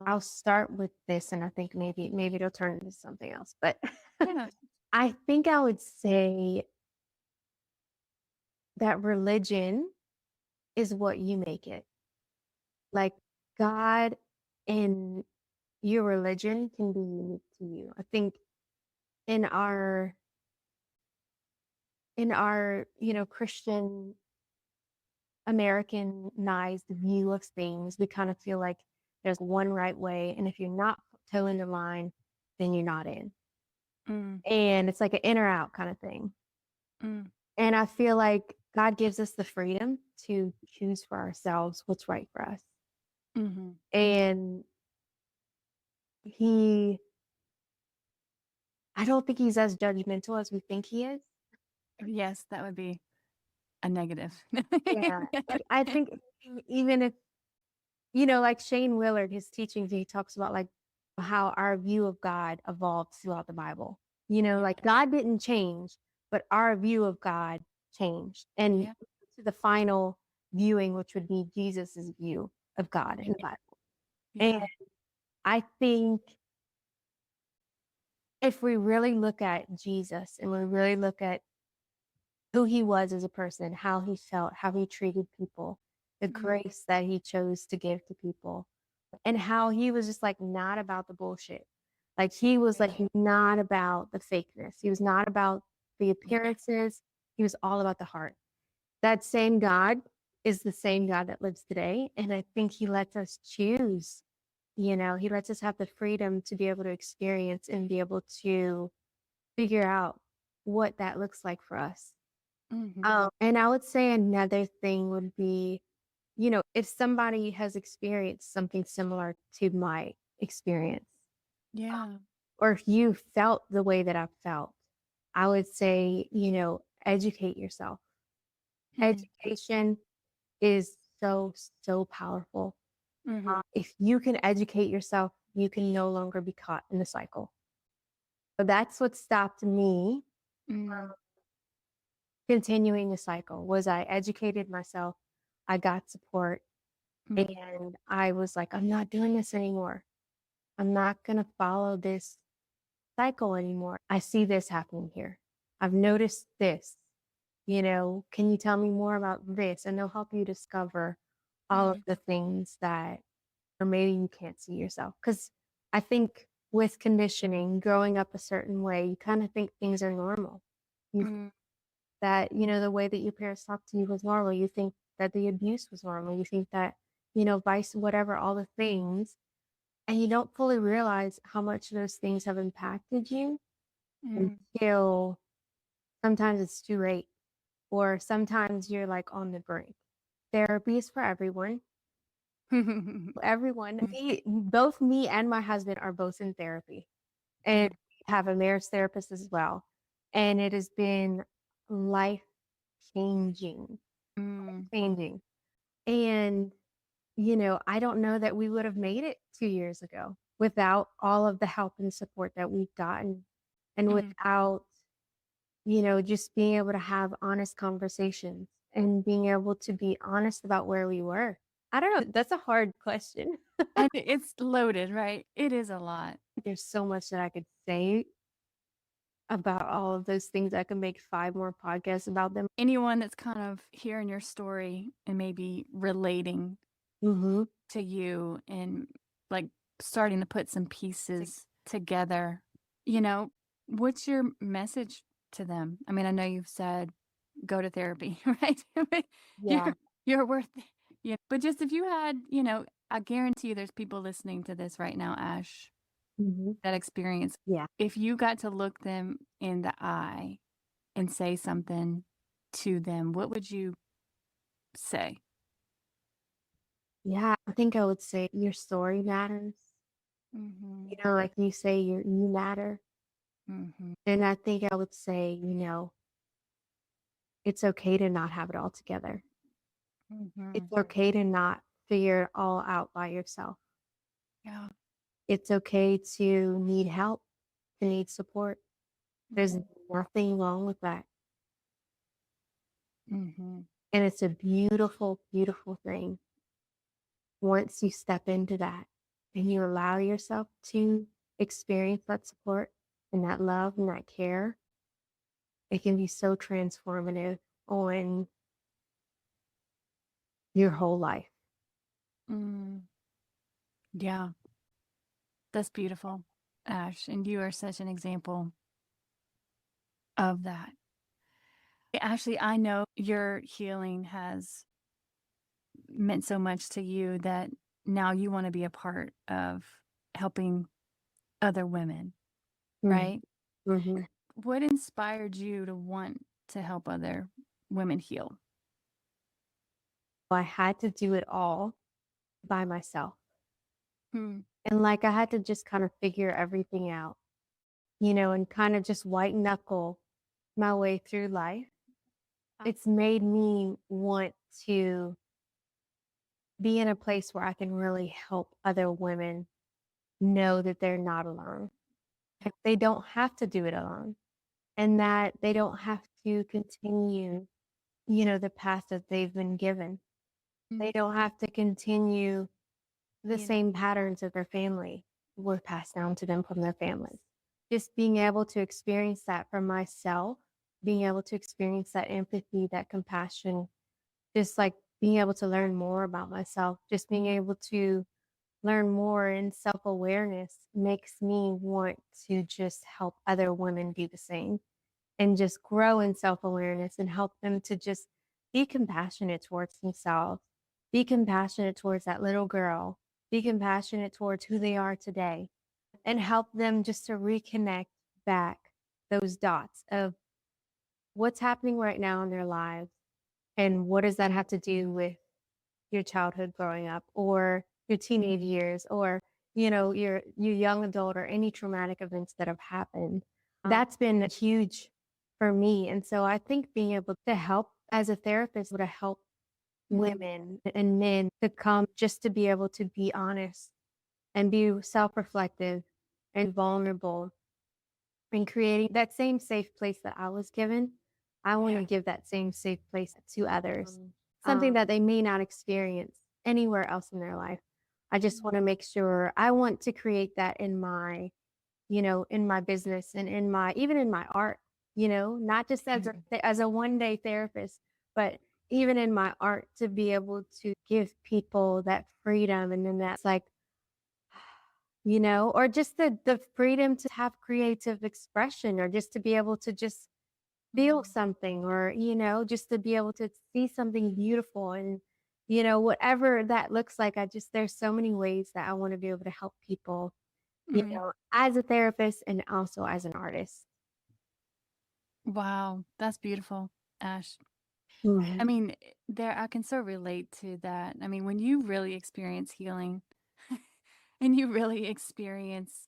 I'll start with this, and I think maybe it'll turn into something else. But Yeah. I think I would say that religion is what you make it. Like God and your religion can be unique to you. I think in our Christian Americanized view of things, we kind of feel like there's one right way, and if you're not toeing the line, then you're not in. Mm, And it's like an in or out kind of thing. mm, And I feel like God gives us the freedom to choose for ourselves what's right for us. mhm. And he, I don't think he's as judgmental as we think he is. Yes, that would be a negative. Yeah. Like I think even if, like Shane Willard, his teachings, he talks about like how our view of God evolved throughout the Bible. Yeah, Like God didn't change, but our view of God changed. And yeah, to the final viewing, which would be Jesus's view of God in yeah, the Bible. And yeah. I think if we really look at Jesus and we really look at who he was as a person, how he felt, how he treated people, the Mm, grace that he chose to give to people, and how he was just like not about the bullshit. Like he was yeah, like not about the fakeness. He was not about the yeah. appearances. He was all about the heart. That same God is the same God that lives today. And I think he lets us choose. He lets us have the freedom to be able to experience and be able to figure out what that looks like for us. Mhm. And I would say another thing would be, if somebody has experienced something similar to my experience, Yeah. or if you felt the way that I felt, I would say, educate yourself. Mm, Education is so, so powerful. mhm, If you can educate yourself, you can no longer be caught in the cycle. So that's what stopped me mm, continuing the cycle was I educated myself, I got support, mm, and I was like, I'm not doing this anymore. I'm not going to follow this cycle anymore. I see this happening here. I've noticed this. Can you tell me more about this? And they'll help you discover all of mhm, the things that, or maybe you can't see yourself. Because I think with conditioning, growing up a certain way, you kind of think things are normal. You mm, that, the way that your parents talked to you was normal. You think that the abuse was normal. You think that, vice, whatever, all the things. And you don't fully realize how much those things have impacted you mm. until sometimes it's too late, or sometimes you're like on the brink. Therapy is for everyone. Everyone, both me and my husband are both in therapy and Mm, have a marriage therapist as well. And it has been life changing, mm, changing. And, I don't know that we would have made it 2 years ago without all of the help and support that we've gotten and mm. without, just being able to have honest conversations and being able to be honest about where we were. I don't know. That's a hard question. And it's loaded, right? It is a lot. There's so much that I could say about all of those things. I could make 5 more podcasts about them. Anyone that's kind of hearing your story and maybe relating Mm-hmm. to you and like starting to put some pieces together, you know, what's your message to them? I mean, I know you've said go to therapy, right? But Yeah. you're worth it. Yeah. But just if you had, I guarantee you there's people listening to this right now, Ash, Mm-hmm. that experience. Yeah. If you got to look them in the eye and say something to them, what would you say? Yeah. I think I would say your story matters. Mm-hmm. Like you say, you matter. Mm-hmm. And I think I would say, it's okay to not have it all together. Mhm. It's okay to not figure it all out by yourself. Yeah. It's okay to need help, to need support. There's Mhm. nothing wrong with that. Mhm. And it's a beautiful, beautiful thing once you step into that and you allow yourself to experience that support and that love and that care. It can be so transformative on your whole life. Mm. Yeah, that's beautiful, Ash, and you are such an example of that. Ashley, I know your healing has meant so much to you that now you want to be a part of helping other women, Mhm, right? mhm. What inspired you to want to help other women heal? I had to do it all by myself. Hmm. And like I had to just kind of figure everything out, and kind of just white knuckle my way through life. It's made me want to be in a place where I can really help other women know that they're not alone. Like they don't have to do it alone and that they don't have to continue, the path that they've been given. They don't have to continue the same patterns that their family were passed down to them from their families. Just being able to experience that for myself, being able to experience that empathy, that compassion, just like being able to learn more about myself, just being able to learn more in self awareness makes me want to just help other women do the same and just grow in self awareness and help them to just be compassionate towards themselves, be compassionate towards that little girl, be compassionate towards who they are today, and help them just to reconnect back those dots of what's happening right now in their lives and what does that have to do with your childhood growing up or your teenage years or your young adult or any traumatic events that have happened. That's been huge for me. And so I think being able to help as a therapist would help women and men to come just to be able to be honest and be self-reflective and vulnerable and creating that same safe place that I was given. I want to give that same safe place to others, something that they may not experience anywhere else in their life. I just want to make sure I want to create that in my, in my business and in my, even in my art, not just as a one day therapist, but even in my art to be able to give people that freedom. And then that's like, or just the freedom to have creative expression or just to be able to just feel something or, just to be able to see something beautiful and, whatever that looks like. There's so many ways that I want to be able to help people, Mm. as a therapist and also as an artist. Wow, that's beautiful, Ash. I Mhm. mean, there I can so relate to that. I mean, when you really experience healing and you really experience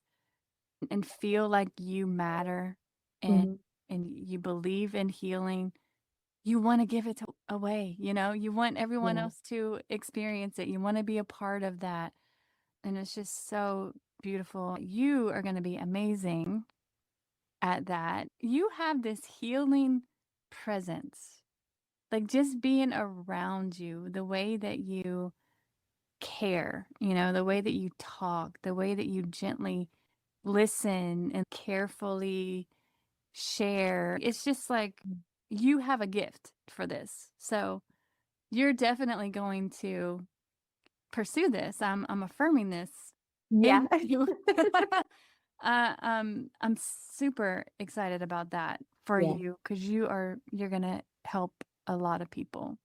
and feel like you matter and Mhm. you believe in healing, you want to give it away, You want everyone Yeah. else to experience it. You want to be a part of that. And it's just so beautiful. You are going to be amazing at that. You have this healing presence. Like just being around you, the way that you care, the way that you talk, the way that you gently listen and carefully share. It's just like you have a gift for this. So you're definitely going to pursue this. I'm affirming this Yeah. in you. I'm super excited about that for Yeah. you because you're gonna help a lot of people.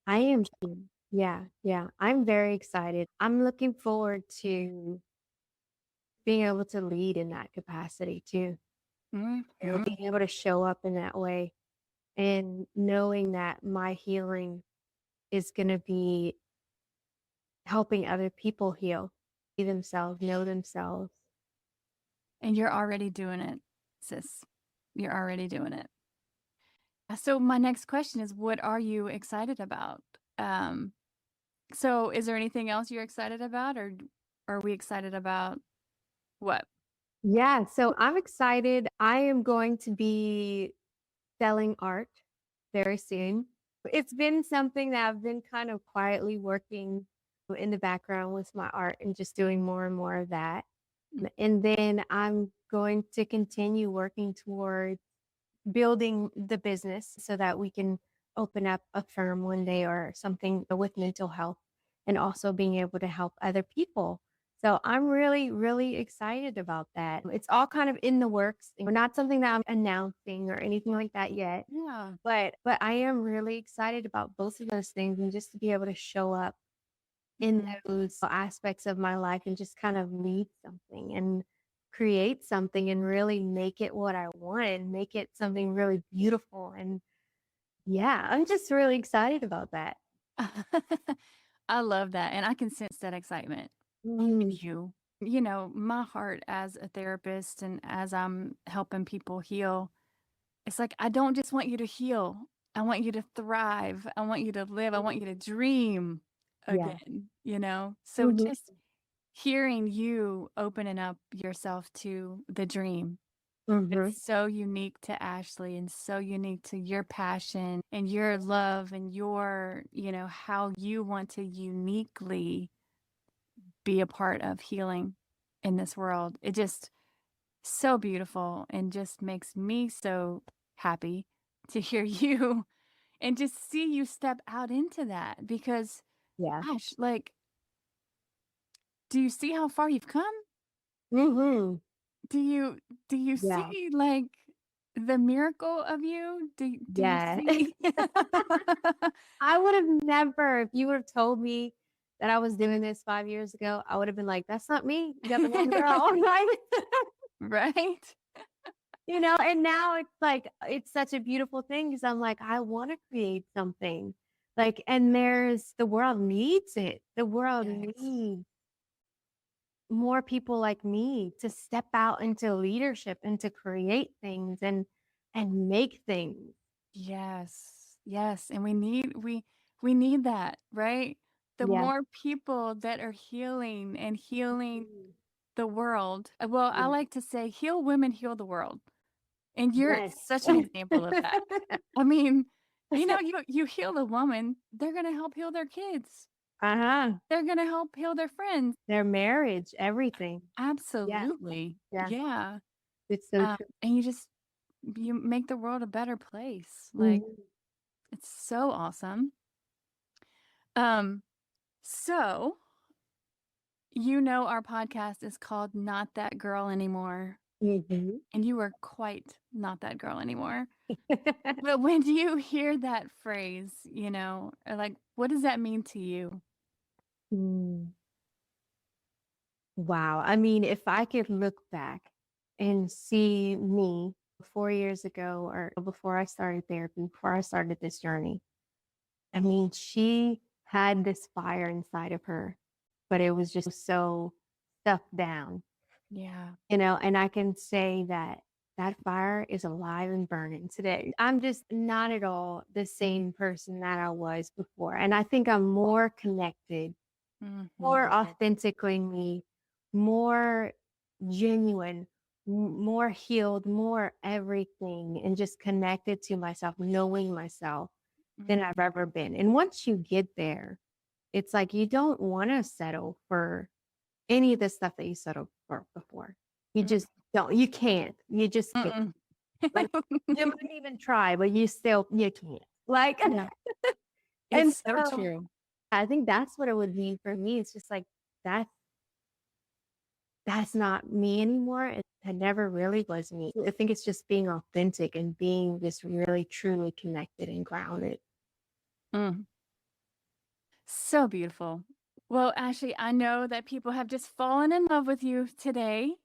I am too. Yeah. Yeah. I'm very excited. I'm looking forward to being able to lead in that capacity too. Mhm. Being able to show up in that way and knowing that my healing is going to be helping other people heal, see themselves, know themselves. And you're already doing it, sis. You're already doing it. So my next question is, what are you excited about? Um, so is there anything else you're excited about, or are we excited about what? Yeah, so I'm excited. I am going to be selling art very soon. It's been something that I've been kind of quietly working in the background with my art and just doing more and more of that. Mm. And then I'm going to continue working towards building the business so that we can open up a firm one day or something with mental health and also being able to help other people. So I'm really, really excited about that. It's all kind of in the works. Not something that I'm announcing or anything like that yet, Yeah. but I am really excited about both of those things and just to be able to show up in Mhm. those aspects of my life and just kind of lead something and create something and really make it what I want and make it something really beautiful. And yeah, I'm just really excited about that. I love that, and I can sense that excitement in Mhm. you. You know, my heart as a therapist and as I'm helping people heal, it's like I don't just want you to heal. I want you to thrive. I want you to live. I want you to dream Yeah. again, you know? So Mhm. just hearing you opening up yourself to the dream. Mhm. It's so unique to Ashley and so unique to your passion and your love and your, how you want to uniquely be a part of healing in this world. It just so beautiful and just makes me so happy to hear you and just see you step out into that because Yeah. gosh, like, do you see how far you've come? Mhm. Do you do you Yeah. see, like, the miracle of you? Do you Yeah. see? I would have never, if you would have told me that I was doing this 5 years ago, I would have been like, that's not me. You got the wrong girl. Right? Right? And now it's like, it's such a beautiful thing because I'm like, I want to create something. Like, and the world needs it. The world Yes. needs more people like me to step out into leadership and to create things and make things. Yes. Yes, and we need that, right? The Yeah. more people that are healing and healing Mhm. the world well, I Yeah. like to say, "Heal women, heal the world," and you're Yes. such an example of that. I mean, you heal a woman, they're gonna help heal their kids. Uh-huh. They're gonna help heal their friends. Their marriage, everything. Yeah. Absolutely. Yeah. Yeah. It's so true. And you make the world a better place. Like, Mhm. it's so awesome. Um, so our podcast is called Not That Girl Anymore, Mhm. and you are quite not that girl anymore. But when you hear that phrase, or like, what does that mean to you? Mm. Wow. I mean, if I could look back and see me 4 years ago or before I started therapy, before I started this journey, I mean, she had this fire inside of her, but it was just so stuffed down, Yeah. and I can say that that fire is alive and burning today. I'm just not at all the same person that I was before. And I think I'm more connected, more Mhm. authentically me, more genuine, more healed, more everything, and just connected to myself, knowing myself than I've Mhm. ever been. And once you get there, it's like you don't want to settle for any of the stuff that you settled for before. You Mm, just don't. You can't. You just can't. mm-mm. Like you might even try, but you can't. Like, Yeah, and it's so so true. I think that's what it would mean for me. It's just like that's that's not me anymore. It never really was me. I think it's just being authentic and being just really truly connected and grounded. Mm. So beautiful. Well, Ashley, I know that people have just fallen in love with you today,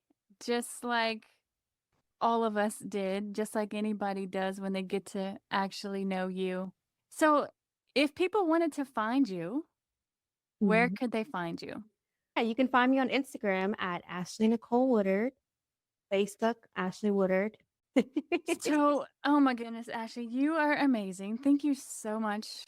just like all of us did, just like anybody does when they get to actually know you. So, if people wanted to find you, where Mhm. could they find you? Yeah, you can find me on Instagram at Ashley Nicole Woodard, Facebook Ashley Woodard. So, oh my goodness, Ashley, you are amazing. Thank you so much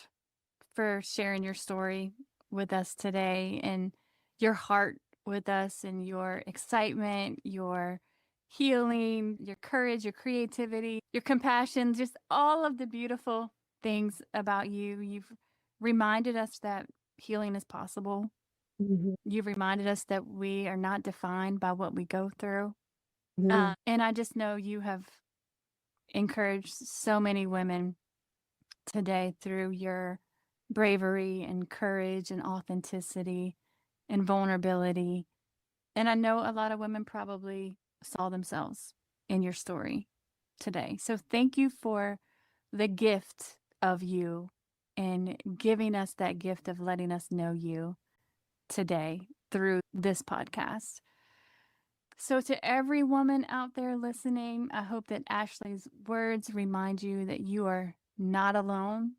for sharing your story with us today and your heart with us and your excitement, your healing, your courage, your creativity, your compassion, just all of the beautiful things about you. You've reminded us that healing is possible. Mhm. You've reminded us that we are not defined by what we go through. Mhm. And I just know you have encouraged so many women today through your bravery and courage and authenticity and vulnerability. And I know a lot of women probably saw themselves in your story today. So thank you for the gift of you and giving us that gift of letting us know you today through this podcast. So, to every woman out there listening, I hope that Ashley's words remind you that you are not alone,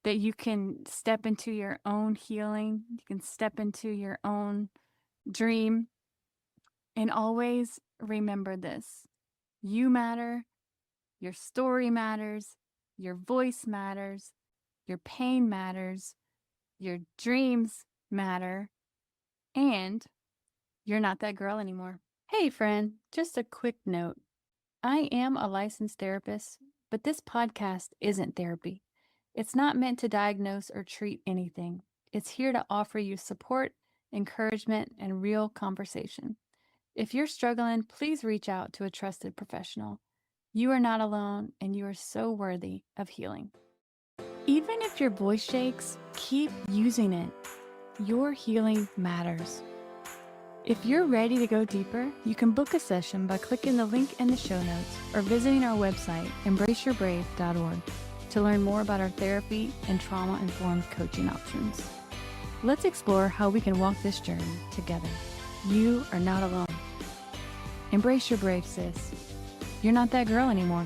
that you can step into your own healing, you can step into your own dream, and always remember this: you matter, your story matters, your voice matters, your pain matters, your dreams matter, and you're not that girl anymore. Hey, friend, just a quick note. I am a licensed therapist, but this podcast isn't therapy. It's not meant to diagnose or treat anything. It's here to offer you support, encouragement, and real conversation. If you're struggling, please reach out to a trusted professional. You are not alone, and you are so worthy of healing. Even if your voice shakes, keep using it. Your healing matters. If you're ready to go deeper, you can book a session by clicking the link in the show notes or visiting our website, embraceyourbrave.org, to learn more about our therapy and trauma-informed coaching options. Let's explore how we can walk this journey together. You are not alone. Embrace your brave, sis. You're not that girl anymore.